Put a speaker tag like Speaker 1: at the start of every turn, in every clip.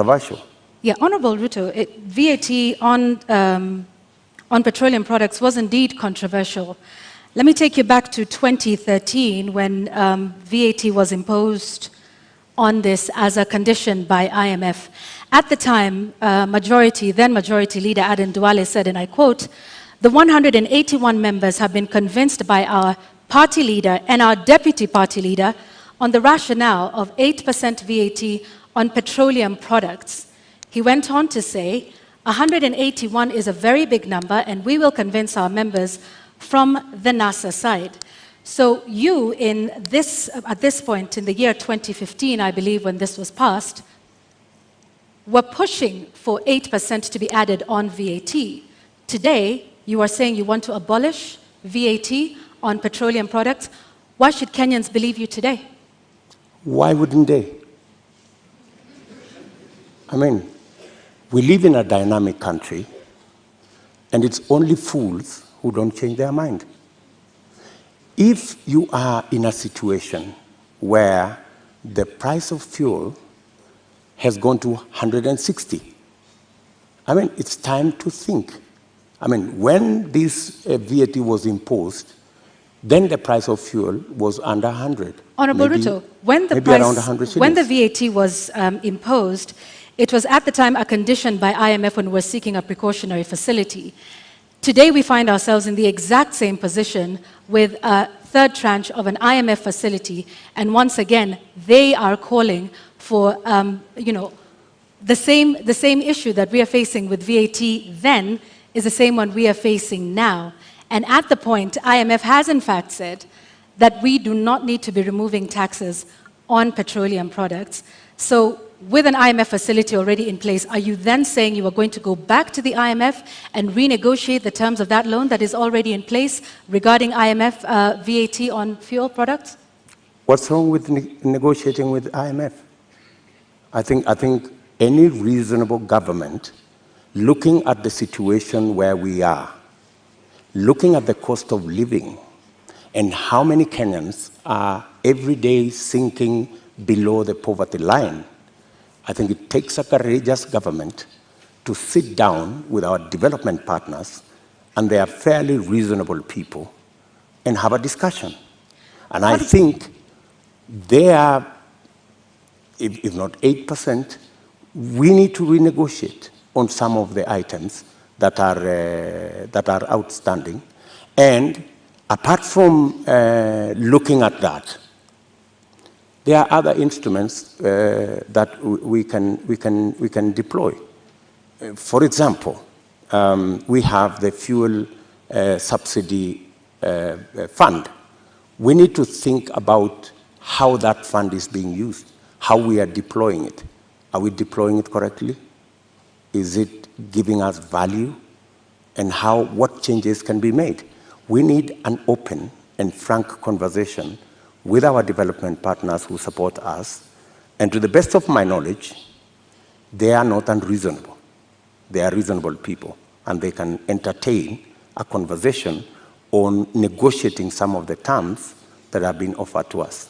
Speaker 1: controversial.
Speaker 2: Yeah, Honorable Ruto, VAT on petroleum products was indeed controversial. Let me take you back to 2013 when VAT was imposed on this as a condition by IMF. At the time, then Majority Leader Aden Duale said, and I quote, "The 181 members have been convinced by our party leader and our deputy party leader on the rationale of 8% VAT on petroleum products." He went on to say, 181 is a very big number, and we will convince our members from the NASA side. So you, at this point in the year 2015, I believe, when this was passed, were pushing for 8% to be added on VAT. Today, you are saying you want to abolish VAT on petroleum products. Why should Kenyans believe you today?
Speaker 1: Why wouldn't they? I mean, we live in a dynamic country, and it's only fools who don't change their mind. If you are in a situation where the price of fuel has gone to 160, I mean, it's time to think. I mean, when this VAT was imposed, then the price of fuel was under 100.
Speaker 2: Honorable Ruto, when the VAT was imposed, it was at the time a condition by IMF when we were seeking a precautionary facility. Today we find ourselves in the exact same position with a third tranche of an IMF facility, and once again they are calling for the same issue that we are facing with VAT then is the same one we are facing now. And at the point, IMF has in fact said that we do not need to be removing taxes on petroleum products. So with an IMF facility already in place, are you then saying you are going to go back to the IMF and renegotiate the terms of that loan that is already in place regarding IMF VAT on fuel products?
Speaker 1: What's wrong with negotiating with IMF? I think any reasonable government, looking at the situation where we are, looking at the cost of living, and how many Kenyans are every day sinking below the poverty line, I think it takes a courageous government to sit down with our development partners, and they are fairly reasonable people, and have a discussion. And I think they are, if not 8%, we need to renegotiate on some of the items that are outstanding. And apart from looking at that, there are other instruments that we can deploy. For example, we have the fuel subsidy fund. We need to think about how that fund is being used, how we are deploying it. Are we deploying it correctly? Is it giving us value? And what changes can be made? We need an open and frank conversation with our development partners who support us. And to the best of my knowledge, they are not unreasonable. They are reasonable people, and they can entertain a conversation on negotiating some of the terms that have been offered to us.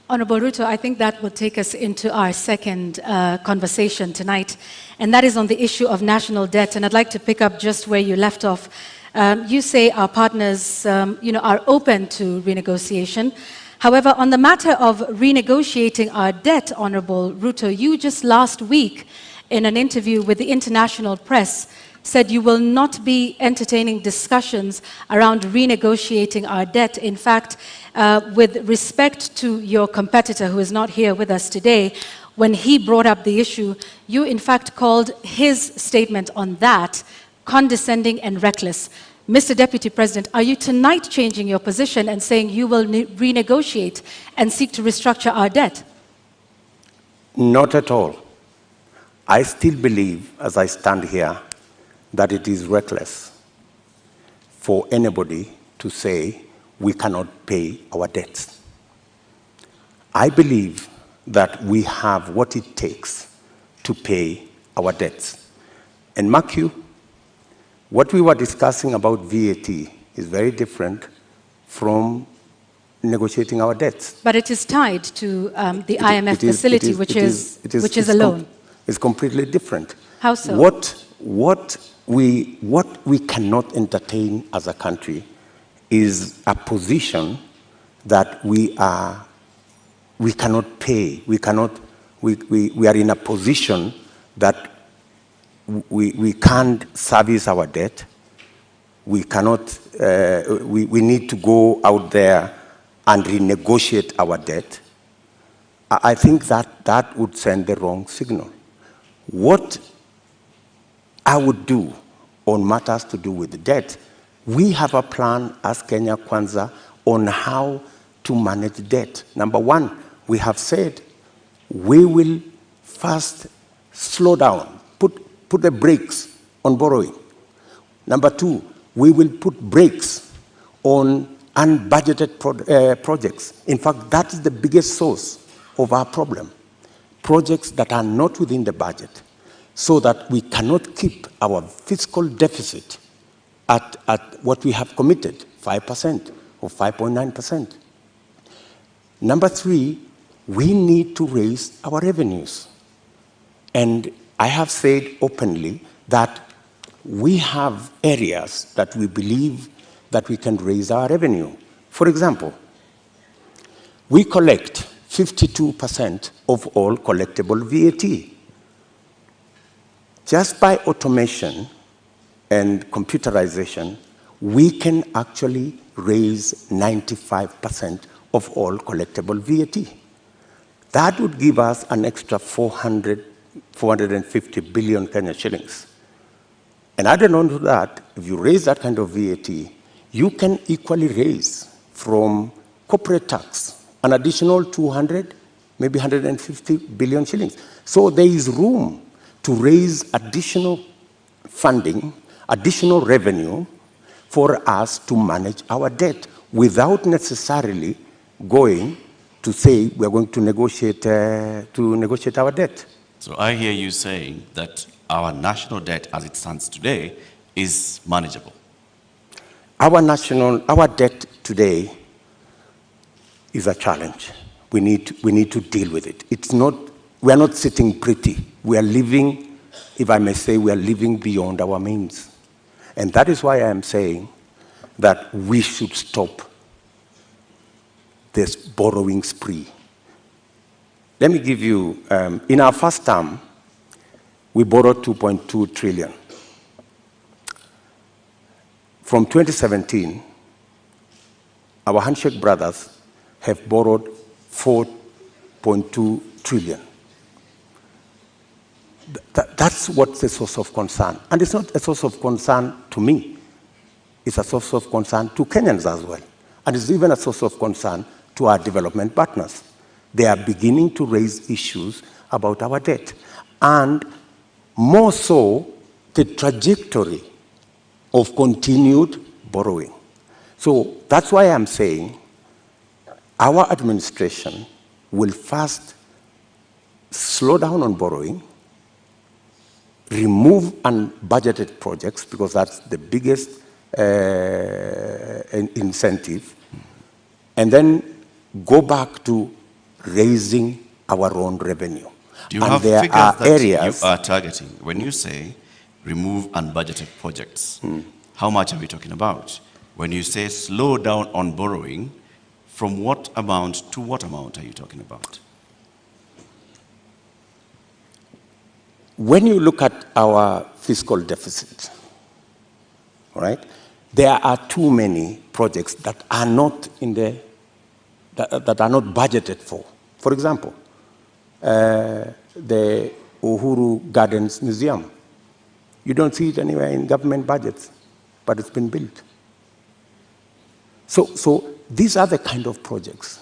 Speaker 2: Honorable Ruto, I think that will take us into our second conversation tonight, and that is on the issue of national debt. And I'd like to pick up just where you left off. You say our partners are open to renegotiation. However, on the matter of renegotiating our debt, Honorable Ruto, you just last week in an interview with the international press said you will not be entertaining discussions around renegotiating our debt. In fact, with respect to your competitor who is not here with us today, when he brought up the issue, you in fact called his statement on that condescending and reckless. Mr. Deputy President, are you tonight changing your position and saying you will renegotiate and seek to restructure our debt?
Speaker 1: Not at all. I still believe, as I stand here, that it is reckless for anybody to say we cannot pay our debts. I believe that we have what it takes to pay our debts. And mark you, what we were discussing about VAT is very different from negotiating our debts.
Speaker 2: But it is tied to the IMF facility, which is a loan.
Speaker 1: is completely different.
Speaker 2: How so?
Speaker 1: What we cannot entertain as a country is a position that we cannot pay. We are in a position that we can't service our debt. We cannot, we need to go out there and renegotiate our debt. I think that would send the wrong signal. What I would do on matters to do with debt, we have a plan as Kenya Kwanza on how to manage debt. Number one, we have said we will first slow down, put the brakes on borrowing. Number two, we will put brakes on unbudgeted projects. In fact, that is the biggest source of our problem. Projects that are not within the budget, so that we cannot keep our fiscal deficit at what we have committed, 5% or 5.9%. Number three, we need to raise our revenues. And I have said openly that we have areas that we believe that we can raise our revenue. For example, we collect 52% of all collectible VAT. Just by automation and computerization, we can actually raise 95% of all collectible VAT. That would give us an extra 450 billion Kenya shillings. And added on to that, if you raise that kind of VAT, you can equally raise from corporate tax an additional 200, maybe 150 billion shillings. So there is room to raise additional funding, additional revenue for us to manage our debt without necessarily going to say we're going to negotiate our debt.
Speaker 3: So I hear you saying that our national debt as it stands today is manageable.
Speaker 1: Our debt today is a challenge. We need to deal with it. We are not sitting pretty. We are living, if I may say, we are living beyond our means. And that is why I am saying that we should stop this borrowing spree. Let me give you, in our first term, we borrowed 2.2 trillion. From 2017, our handshake brothers have borrowed 4.2 trillion. That's what's the source of concern. And it's not a source of concern to me. It's a source of concern to Kenyans as well. And it's even a source of concern to our development partners. They are beginning to raise issues about our debt. And more so, the trajectory of continued borrowing. So that's why I'm saying our administration will first slow down on borrowing, remove unbudgeted projects, because that's the biggest incentive, and then go back to raising our own revenue.
Speaker 3: Do you have figures that you are targeting? When you say remove unbudgeted projects, how much are we talking about? When you say slow down on borrowing, from what amount to what amount are you talking about?
Speaker 1: When you look at our fiscal deficit, all right, there are too many projects that are not that are not budgeted for. For example, the Uhuru Gardens Museum. You don't see it anywhere in government budgets, but it's been built. So these are the kind of projects.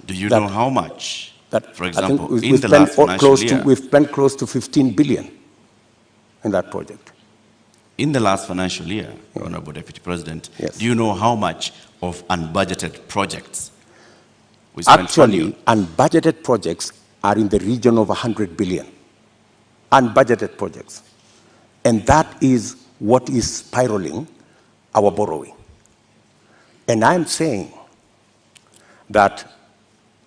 Speaker 3: Do you know how much?
Speaker 1: That,
Speaker 3: for example,
Speaker 1: we've spent close to 15 billion in that project.
Speaker 3: In the last financial year, Honorable Deputy President,
Speaker 1: yes.
Speaker 3: Do you know how much of unbudgeted projects we spent?
Speaker 1: Actually, unbudgeted projects are in the region of 100 billion. Unbudgeted projects. And that is what is spiraling our borrowing. And I'm saying that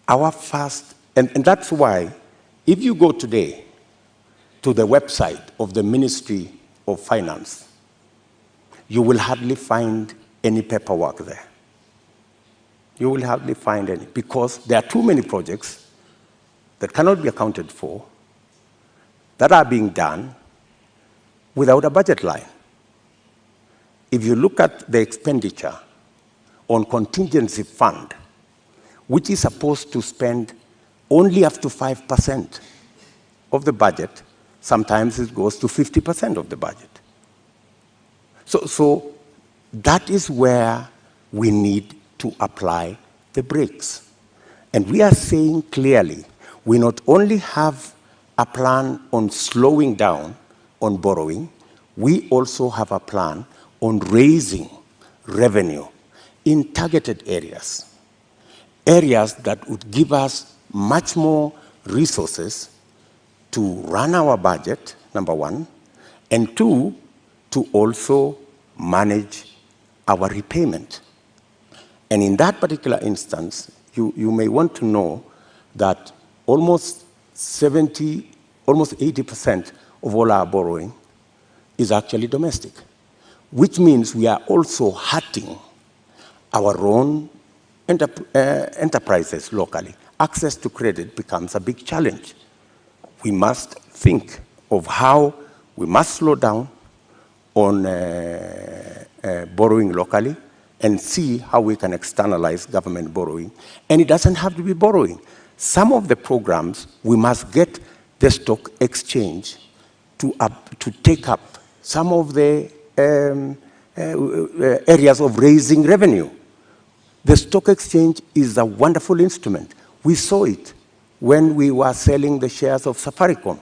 Speaker 1: our first, and that's why, if you go today to the website of the Ministry of Finance, you will hardly find any paperwork there. You will hardly find any, because there are too many projects that cannot be accounted for that are being done without a budget line. If you look at the expenditure on contingency fund, which is supposed to spend only up to 5% of the budget, sometimes it goes to 50% of the budget. So that is where we need to apply the brakes. And we are saying clearly, we not only have a plan on slowing down on borrowing, we also have a plan on raising revenue in targeted areas, areas that would give us much more resources to run our budget, number one, and two, to also manage our repayment. And in that particular instance, you may want to know that almost 80% of all our borrowing is actually domestic, which means we are also hurting our own enterprises locally. Access to credit becomes a big challenge. We must think of how we must slow down on borrowing locally and see how we can externalize government borrowing. And it doesn't have to be borrowing. Some of the programs, we must get the stock exchange to take up some of the areas of raising revenue. The stock exchange is a wonderful instrument. We saw it when we were selling the shares of Safaricom.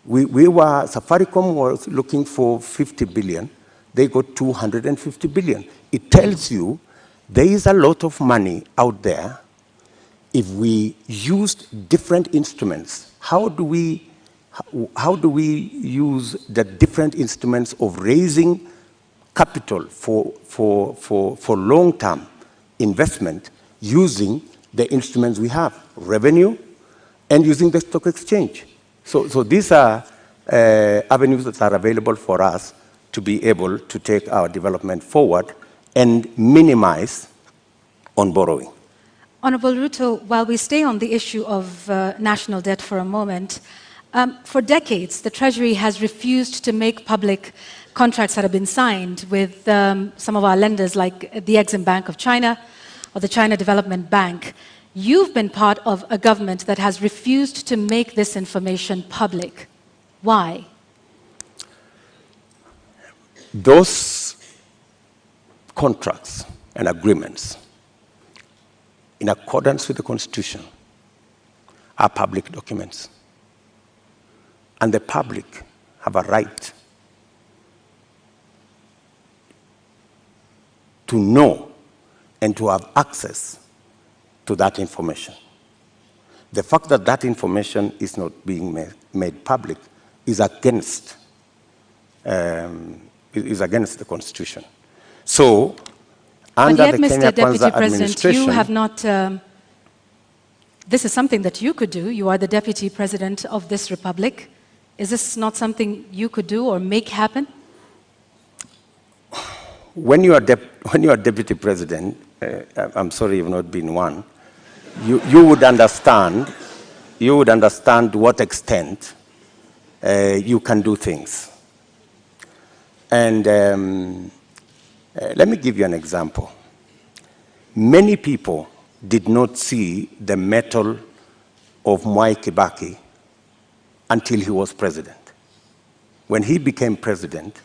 Speaker 1: Safaricom was looking for 50 billion. They got 250 billion. It tells you there is a lot of money out there. If we used different instruments, how do we use the different instruments of raising capital for long-term investment using the instruments we have, revenue, and using the stock exchange? So these are avenues that are available for us to be able to take our development forward and minimize on borrowing.
Speaker 2: Honorable Ruto, while we stay on the issue of national debt for a moment, for decades, the Treasury has refused to make public contracts that have been signed with some of our lenders like the Exim Bank of China or the China Development Bank. You've been part of a government that has refused to make this information public. Why?
Speaker 1: Those contracts and agreements, in accordance with the Constitution, are public documents. And the public have a right to know and to have access to that information. The fact that that information is not being made public is against the Constitution. So, under
Speaker 2: but yet,
Speaker 1: the
Speaker 2: Mr.
Speaker 1: Kenya
Speaker 2: Deputy
Speaker 1: Kwanza
Speaker 2: President,
Speaker 1: administration,
Speaker 2: you have not. This is something that you could do. You are the Deputy President of this republic. Is this not something you could do or make happen?
Speaker 1: When you are Deputy President, I'm sorry you've not been one, you would understand to what extent you can do things. And let me give you an example. Many people did not see the mettle of Mwai Kibaki until he was president. When he became president,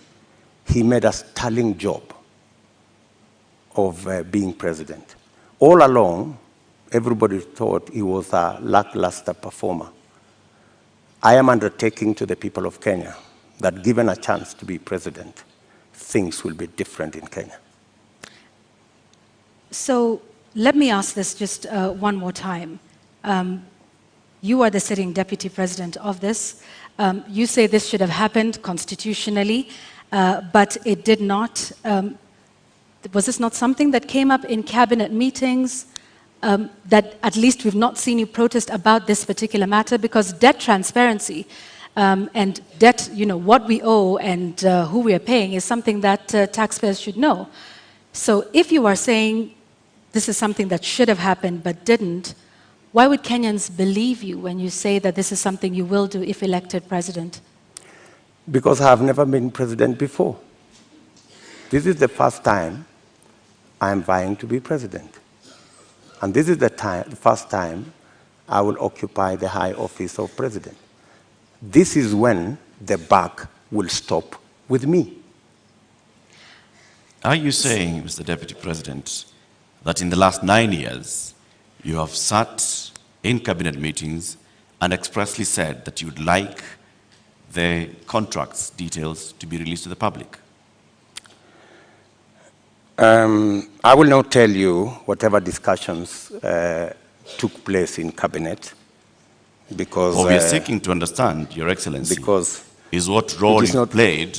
Speaker 1: he made a sterling job of being president. All along, everybody thought he was a lackluster performer. I am undertaking to the people of Kenya that given a chance to be president, things will be different in Kenya.
Speaker 2: So let me ask this just one more time. You are the sitting Deputy President of this. You say this should have happened constitutionally, but it did not. Was this not something that came up in cabinet meetings, that at least we've not seen you protest about this particular matter? Because debt transparency and debt, what we owe and who we are paying is something that taxpayers should know. So if you are saying this is something that should have happened but didn't, why would Kenyans believe you when you say that this is something you will do if elected president?
Speaker 1: Because I have never been president before. This is the first time I am vying to be president. And this is the first time I will occupy the high office of president. This is when the buck will stop with me.
Speaker 3: Are you saying, Mr. Deputy President, that in the last 9 years, you have sat in cabinet meetings and expressly said that you would like the contracts details to be released to the public?
Speaker 1: I will not tell you whatever discussions took place in cabinet, because
Speaker 3: we are seeking to understand, Your Excellency,
Speaker 1: because
Speaker 3: is what role you played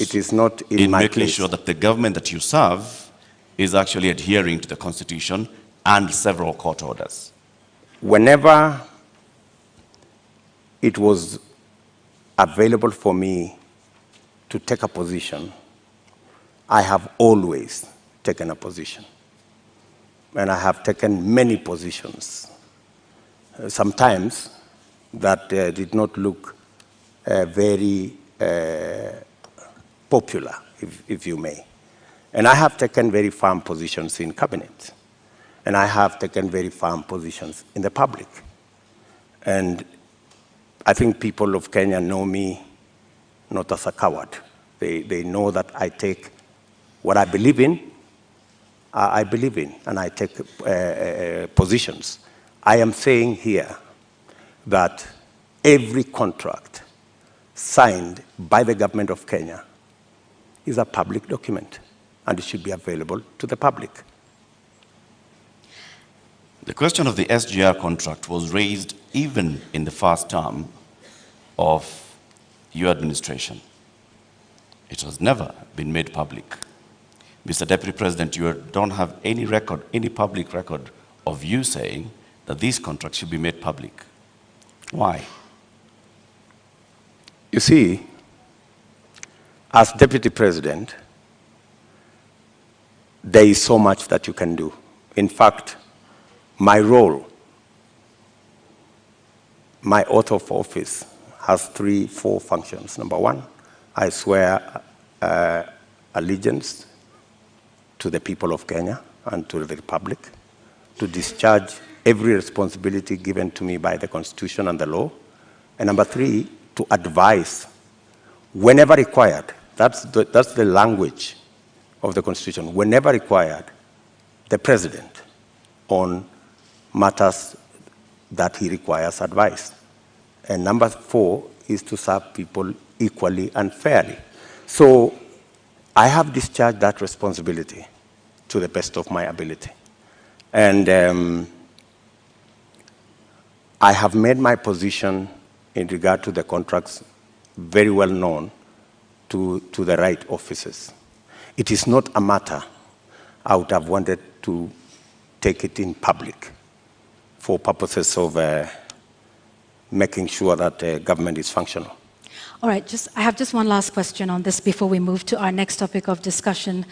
Speaker 3: in making sure that the government that you serve is actually adhering to the Constitution and several court orders.
Speaker 1: Whenever it was available for me to take a position, I have always taken a position. And I have taken many positions. Sometimes that did not look very popular, if you may. And I have taken very firm positions in cabinet. And I have taken very firm positions in the public. And I think people of Kenya know me not as a coward. They know that I take what I believe in, and I take positions. I am saying here that every contract signed by the government of Kenya is a public document, and it should be available to the public.
Speaker 3: The question of the SGR contract was raised even in the first term of your administration. It has never been made public. Mr. Deputy President, you don't have any record, any public record of you saying that these contracts should be made public. Why?
Speaker 1: You see, as Deputy President, there is so much that you can do. In fact, my role, my oath of office, has 3-4 functions. Number one, I swear allegiance to the people of Kenya and to the Republic, to discharge every responsibility given to me by the Constitution and the law. And number 3, to advise whenever required. That's the language of the Constitution. Whenever required, the President on matters that he requires advice. And number 4 is to serve people equally and fairly. So I have discharged that responsibility to the best of my ability. And I have made my position in regard to the contracts very well known to the right officers. It is not a matter I would have wanted to take it in public for purposes of making sure that the government is functional.
Speaker 2: All right, I have just one last question on this before we move to our next topic of discussion,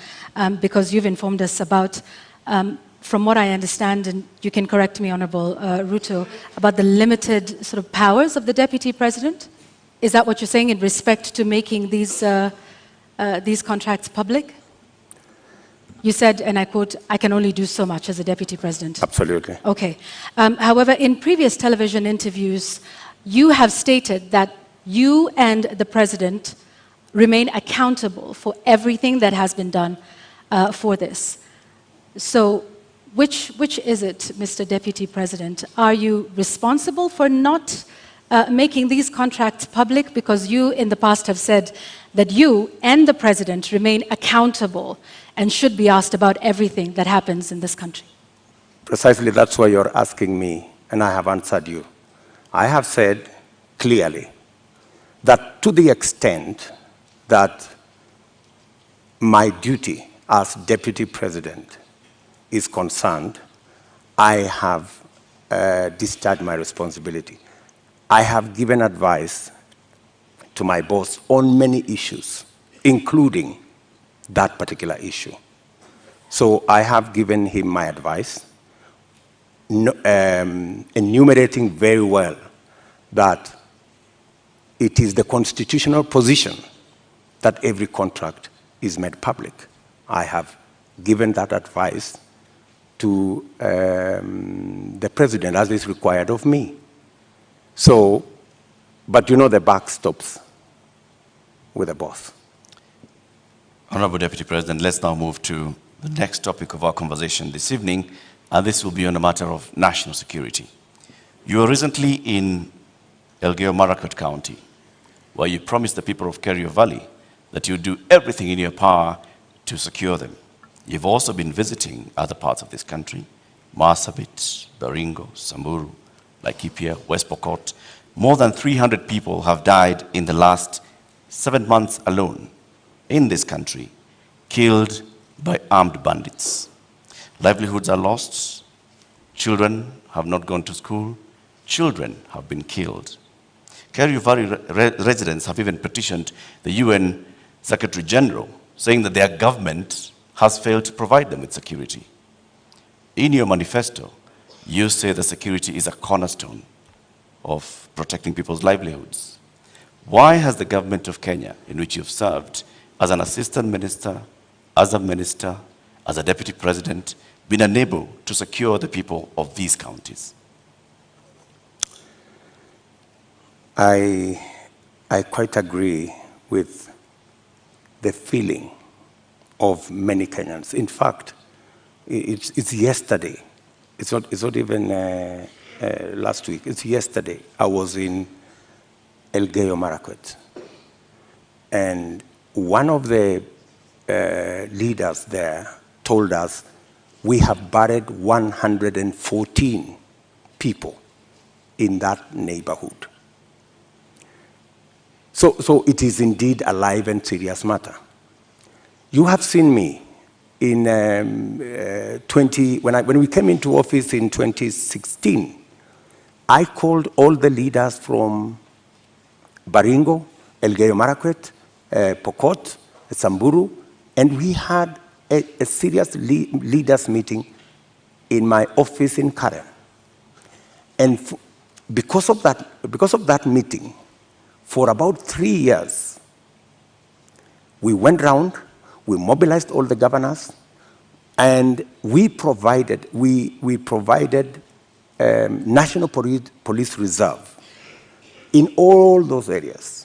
Speaker 2: because you've informed us about, from what I understand, and you can correct me, Honorable Ruto, about the limited sort of powers of the Deputy President. Is that what you're saying in respect to making these contracts public? You said, and I quote, "I can only do so much as a Deputy President."
Speaker 1: Absolutely.
Speaker 2: Okay. However, in previous television interviews, you have stated that you and the President remain accountable for everything that has been done for this. So which is it, Mr. Deputy President? Are you responsible for not making these contracts public, because you in the past have said that you and the President remain accountable and should be asked about everything that happens in this country?
Speaker 1: Precisely, that's why you're asking me, and I have answered you. I have said clearly that to the extent that my duty as Deputy President is concerned, I have discharged my responsibility. I have given advice to my boss on many issues, including that particular issue. So I have given him my advice, enumerating very well that it is the constitutional position that every contract is made public. I have given that advice to the president as is required of me. So, but you know the buck stops with the boss.
Speaker 3: Honorable Deputy President, let's now move to the next topic of our conversation this evening, and this will be on a matter of national security. You were recently in Elgeyo-Marakwet County, where you promised the people of Kerio Valley that you do everything in your power to secure them. You've also been visiting other parts of this country, Marsabit, Baringo, Samburu, Laikipia, West Pokot. More than 300 people have died in the last 7 months alone in this country, killed by armed bandits. Livelihoods are lost. Children have not gone to school. Children have been killed. Kerio Valley residents have even petitioned the UN Secretary General, saying that their government has failed to provide them with security. In your manifesto, you say that security is a cornerstone of protecting people's livelihoods. Why has the government of Kenya, in which you've served as an assistant minister, as a minister, as a deputy president, been unable to secure the people of these counties?
Speaker 1: I quite agree with the feeling of many Kenyans. In fact, it's yesterday. It's not even last week. It's yesterday. I was in Elgeyo-Marakwet, and one of the leaders there told us we have buried 114 people in that neighborhood. So it is indeed a live and serious matter. You have seen me in when we came into office in 2016. I called all the leaders from Baringo, Elgeyo-Marakwet, Pokot, Samburu, and we had a serious leaders meeting in my office in Karen. And because of that meeting, for about 3 years, we went round, we mobilized all the governors, and we provided National Police Reserve in all those areas.